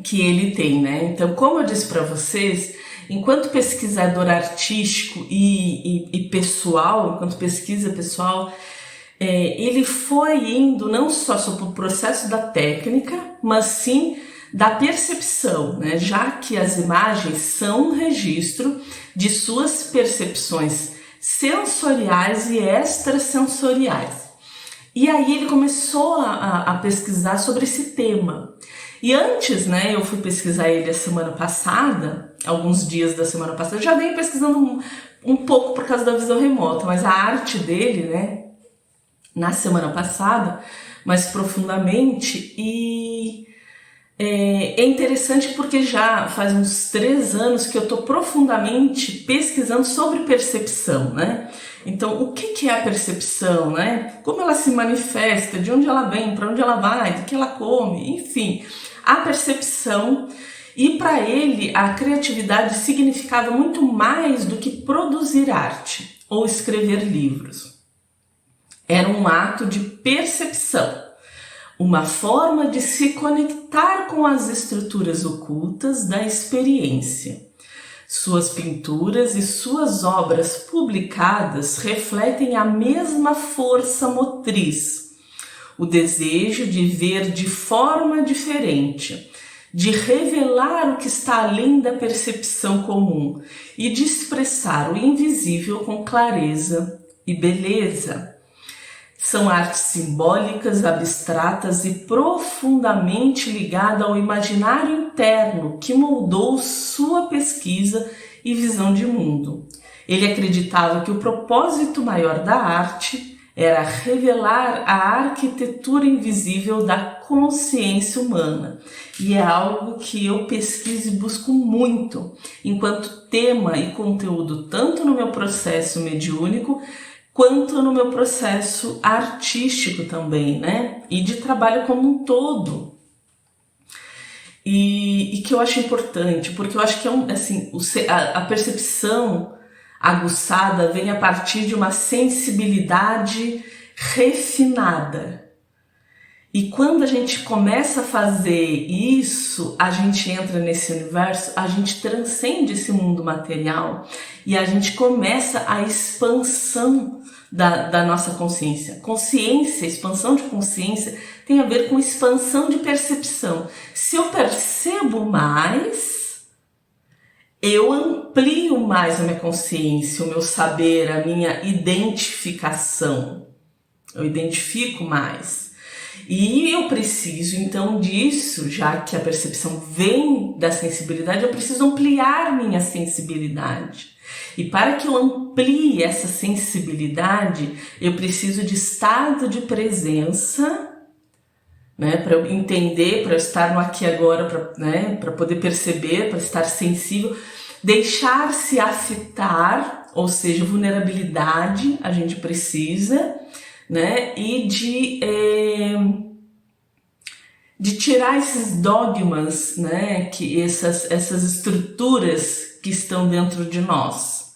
que ele tem, né? Então, como eu disse para vocês, enquanto pesquisador artístico e pessoal, enquanto pesquisa pessoal, ele foi indo não só sobre o processo da técnica, mas sim da percepção, né? Já que as imagens são um registro de suas percepções sensoriais e extrasensoriais. E aí ele começou a pesquisar sobre esse tema. E antes, né, eu fui pesquisar ele a semana passada, alguns dias da semana passada, eu já venho pesquisando um pouco por causa da visão remota, mas a arte dele, né, na semana passada, mais profundamente, e é interessante porque já faz uns 3 anos que eu estou profundamente pesquisando sobre percepção, né? Então, o que é a percepção, né? Como ela se manifesta, de onde ela vem, para onde ela vai, do que ela come, enfim. A percepção, e para ele a criatividade significava muito mais do que produzir arte ou escrever livros. Era um ato de percepção. Uma forma de se conectar com as estruturas ocultas da experiência. Suas pinturas e suas obras publicadas refletem a mesma força motriz, o desejo de ver de forma diferente, de revelar o que está além da percepção comum e de expressar o invisível com clareza e beleza. São artes simbólicas, abstratas e profundamente ligadas ao imaginário interno que moldou sua pesquisa e visão de mundo. Ele acreditava que o propósito maior da arte era revelar a arquitetura invisível da consciência humana. E é algo que eu pesquiso e busco muito, enquanto tema e conteúdo, tanto no meu processo mediúnico, quanto no meu processo artístico também, né? E de trabalho como um todo. E que eu acho importante, porque eu acho que a percepção aguçada vem a partir de uma sensibilidade refinada. E quando a gente começa a fazer isso, a gente entra nesse universo, a gente transcende esse mundo material e a gente começa a expansão da nossa consciência. Consciência, expansão de consciência tem a ver com expansão de percepção. Se eu percebo mais, eu amplio mais a minha consciência, o meu saber, a minha identificação. Eu identifico mais. E eu preciso, então, disso, já que a percepção vem da sensibilidade, eu preciso ampliar minha sensibilidade. E para que eu amplie essa sensibilidade, eu preciso de estado de presença, né, para eu entender, para eu estar no aqui e agora, para poder perceber, para estar sensível, deixar-se afetar, ou seja, vulnerabilidade, a gente precisa. né? E de tirar esses dogmas, né? Que essas estruturas que estão dentro de nós.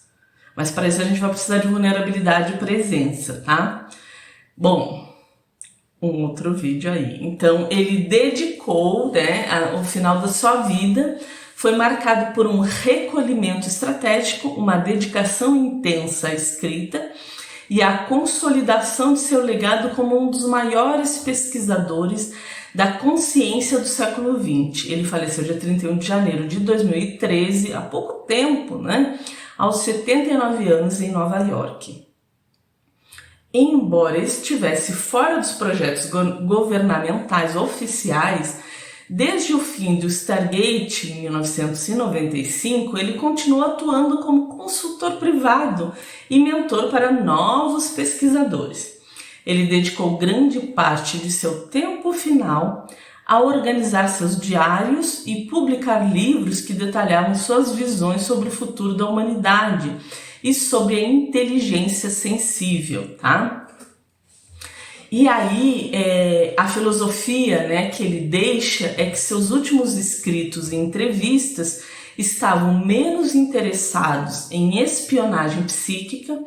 Mas para isso a gente vai precisar de vulnerabilidade e presença, tá? Bom, um outro vídeo aí. Então, ele dedicou, né, o final da sua vida foi marcado por um recolhimento estratégico, uma dedicação intensa à escrita e a consolidação de seu legado como um dos maiores pesquisadores da consciência do século XX. Ele faleceu dia 31 de janeiro de 2013, há pouco tempo, né? Aos 79 anos, em Nova York. Embora estivesse fora dos projetos governamentais oficiais, desde o fim do Stargate, em 1995, ele continuou atuando como consultor privado e mentor para novos pesquisadores. Ele dedicou grande parte de seu tempo final a organizar seus diários e publicar livros que detalhavam suas visões sobre o futuro da humanidade e sobre a inteligência sensível, tá? E aí, a filosofia, né, que ele deixa é que seus últimos escritos e entrevistas estavam menos interessados em espionagem psíquica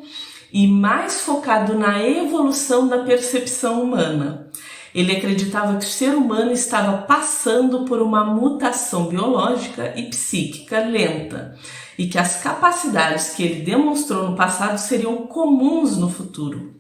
e mais focado na evolução da percepção humana. Ele acreditava que o ser humano estava passando por uma mutação biológica e psíquica lenta e que as capacidades que ele demonstrou no passado seriam comuns no futuro.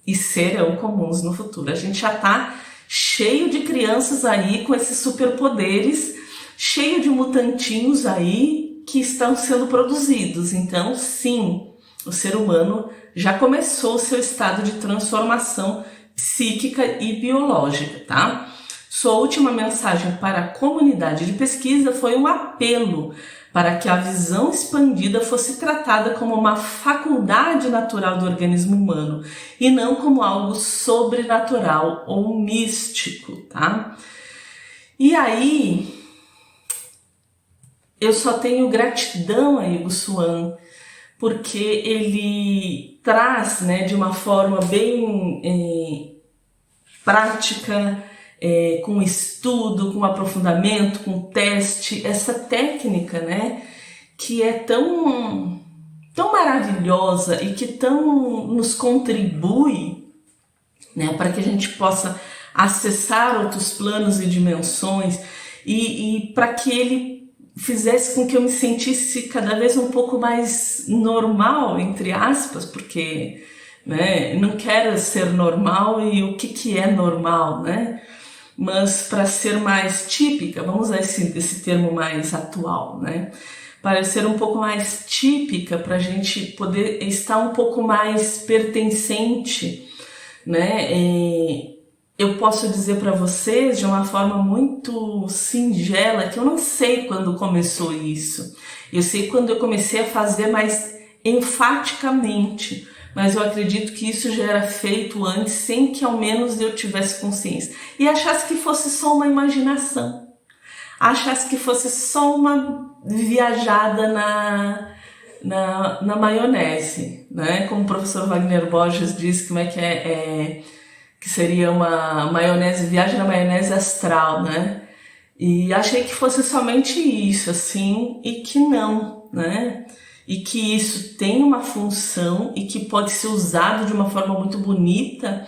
E serão comuns no futuro. A gente já está cheio de crianças aí com esses superpoderes, cheio de mutantinhos aí que estão sendo produzidos. Então, sim, o ser humano já começou o seu estado de transformação psíquica e biológica, tá? Sua última mensagem para a comunidade de pesquisa foi um apelo para que a visão expandida fosse tratada como uma faculdade natural do organismo humano e não como algo sobrenatural ou místico, tá? E aí, eu só tenho gratidão a Hugo Swan, porque ele traz, né, de uma forma bem prática, com estudo, com aprofundamento, com teste, essa técnica, né, que é tão maravilhosa e que tão nos contribui, né, para que a gente possa acessar outros planos e dimensões e para que ele fizesse com que eu me sentisse cada vez um pouco mais normal, entre aspas, porque, né, não quero ser normal e o que é normal, né? Mas para ser mais típica, vamos usar esse termo mais atual, né? Para ser um pouco mais típica, para a gente poder estar um pouco mais pertencente, né? Eu posso dizer para vocês de uma forma muito singela que eu não sei quando começou isso. Eu sei quando eu comecei a fazer mais enfaticamente, mas eu acredito que isso já era feito antes, sem que ao menos eu tivesse consciência. E achasse que fosse só uma imaginação, achasse que fosse só uma viajada na maionese, né? Como o professor Wagner Borges diz, como é que seria uma maionese, viagem na maionese astral, né? E achei que fosse somente isso, assim, e que não, né? E que isso tem uma função e que pode ser usado de uma forma muito bonita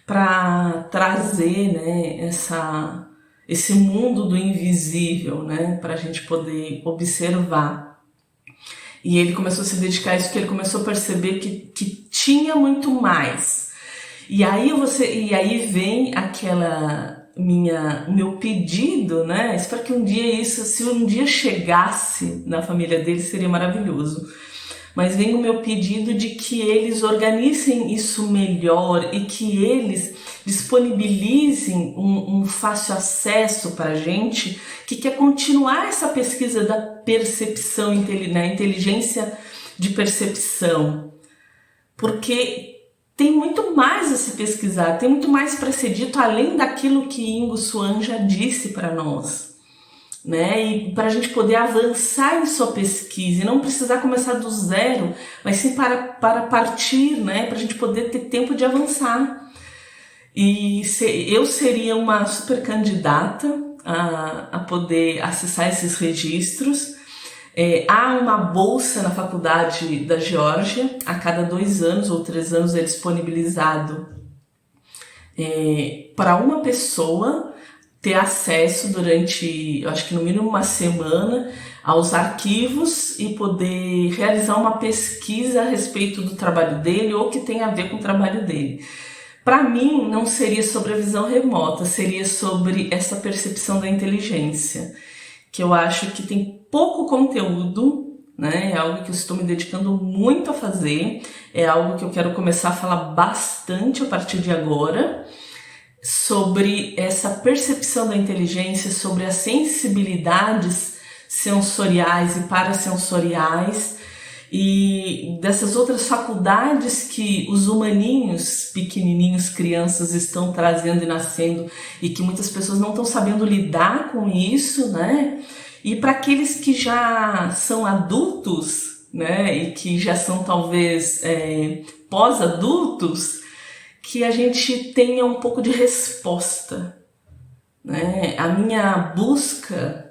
para trazer, né, esse mundo do invisível, né, para a gente poder observar. E ele começou a se dedicar a isso, que ele começou a perceber que tinha muito mais. E aí vem meu pedido, né? Espero que um dia se um dia chegasse na família dele, seria maravilhoso. Mas vem o meu pedido de que eles organizem isso melhor e que eles disponibilizem um fácil acesso para a gente que quer continuar essa pesquisa da percepção, na inteligência de percepção. Porque tem muito mais a se pesquisar, tem muito mais para ser dito além daquilo que Hugo Swan já disse para nós, né? E para a gente poder avançar em sua pesquisa e não precisar começar do zero, mas sim para partir, né? Para a gente poder ter tempo de avançar. E eu seria uma super candidata a poder acessar esses registros. Há uma bolsa na faculdade da Geórgia, a cada 2 anos ou 3 anos é disponibilizado para uma pessoa ter acesso durante, eu acho que no mínimo uma semana, aos arquivos e poder realizar uma pesquisa a respeito do trabalho dele ou que tenha a ver com o trabalho dele. Para mim, não seria sobre a visão remota, seria sobre essa percepção da inteligência, que eu acho que tem pouco conteúdo, né? É algo que eu estou me dedicando muito a fazer, é algo que eu quero começar a falar bastante a partir de agora, sobre essa percepção da inteligência, sobre as sensibilidades sensoriais e parasensoriais e dessas outras faculdades que os humaninhos, pequenininhos, crianças estão trazendo e nascendo e que muitas pessoas não estão sabendo lidar com isso, né? E para aqueles que já são adultos, né, e que já são talvez pós-adultos, que a gente tenha um pouco de resposta, né? A minha busca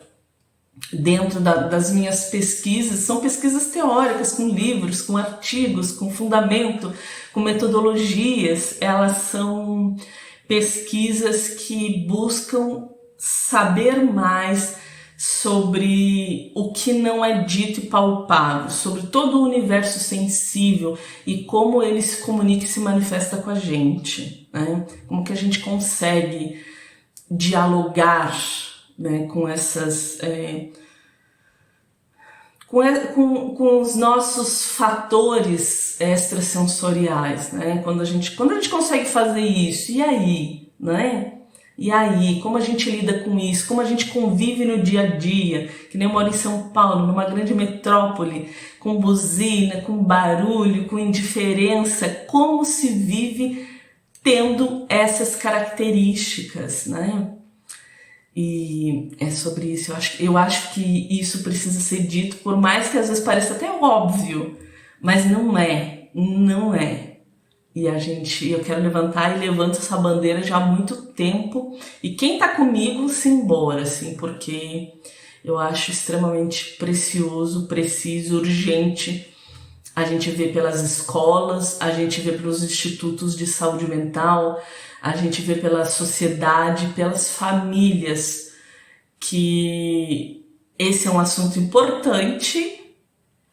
dentro das minhas pesquisas são pesquisas teóricas, com livros, com artigos, com fundamento, com metodologias. Elas são pesquisas que buscam saber mais sobre o que não é dito e palpável, sobre todo o universo sensível e como ele se comunica e se manifesta com a gente, né? Como que a gente consegue dialogar, né, com essas com os nossos fatores extrasensoriais, né? Quando a gente consegue fazer isso, e aí, né? E aí, como a gente lida com isso? Como a gente convive no dia a dia? Que nem eu moro em São Paulo, numa grande metrópole, com buzina, com barulho, com indiferença. Como se vive tendo essas características, né? E é sobre isso. Eu acho que isso precisa ser dito, por mais que às vezes pareça até óbvio, mas não é. Não é. E eu quero levantar e levanto essa bandeira já há muito tempo. E quem tá comigo, simbora, assim, porque eu acho extremamente precioso, preciso, urgente a gente vê pelas escolas, a gente vê pelos institutos de saúde mental, a gente vê pela sociedade, pelas famílias, que esse é um assunto importante,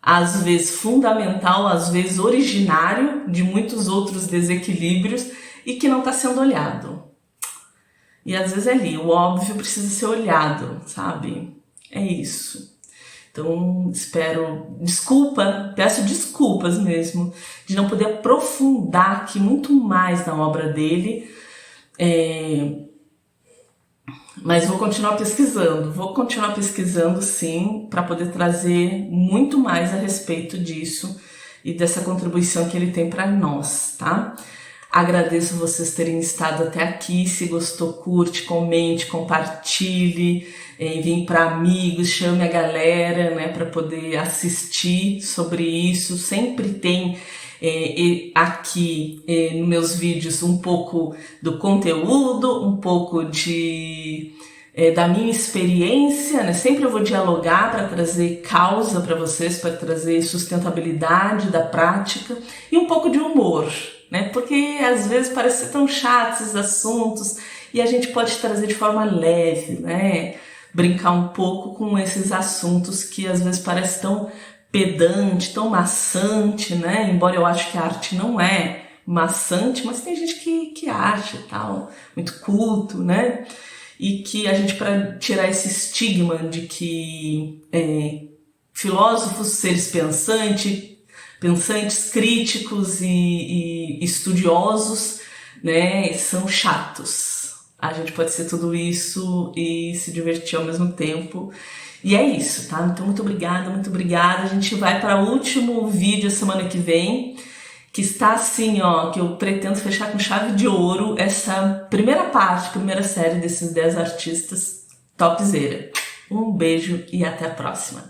às vezes fundamental, às vezes originário de muitos outros desequilíbrios e que não está sendo olhado. E às vezes é ali, o óbvio precisa ser olhado, sabe? É isso. Então, peço desculpas mesmo, de não poder aprofundar aqui muito mais na obra dele, mas vou continuar pesquisando sim, para poder trazer muito mais a respeito disso e dessa contribuição que ele tem para nós, tá? Agradeço vocês terem estado até aqui. Se gostou, curte, comente, compartilhe, envie para amigos, chame a galera, né, para poder assistir sobre isso. Sempre tem aqui nos meus vídeos um pouco do conteúdo, um pouco da minha experiência, né? Sempre eu vou dialogar para trazer causa para vocês, para trazer sustentabilidade da prática e um pouco de humor, né? Porque às vezes parece ser tão chato esses assuntos e a gente pode trazer de forma leve, né? Brincar um pouco com esses assuntos que às vezes parece tão pedante, tão maçante, né? Embora eu acho que a arte não é maçante, mas tem gente que acha e tal, muito culto, né? E que a gente, para tirar esse estigma de que filósofos, seres pensantes, críticos e estudiosos, né, são chatos. A gente pode ser tudo isso e se divertir ao mesmo tempo. E é isso, tá? Então, muito obrigada, muito obrigada. A gente vai para o último vídeo semana que vem, que está assim, ó, que eu pretendo fechar com chave de ouro essa primeira série desses 10 artistas topzera. Um beijo e até a próxima.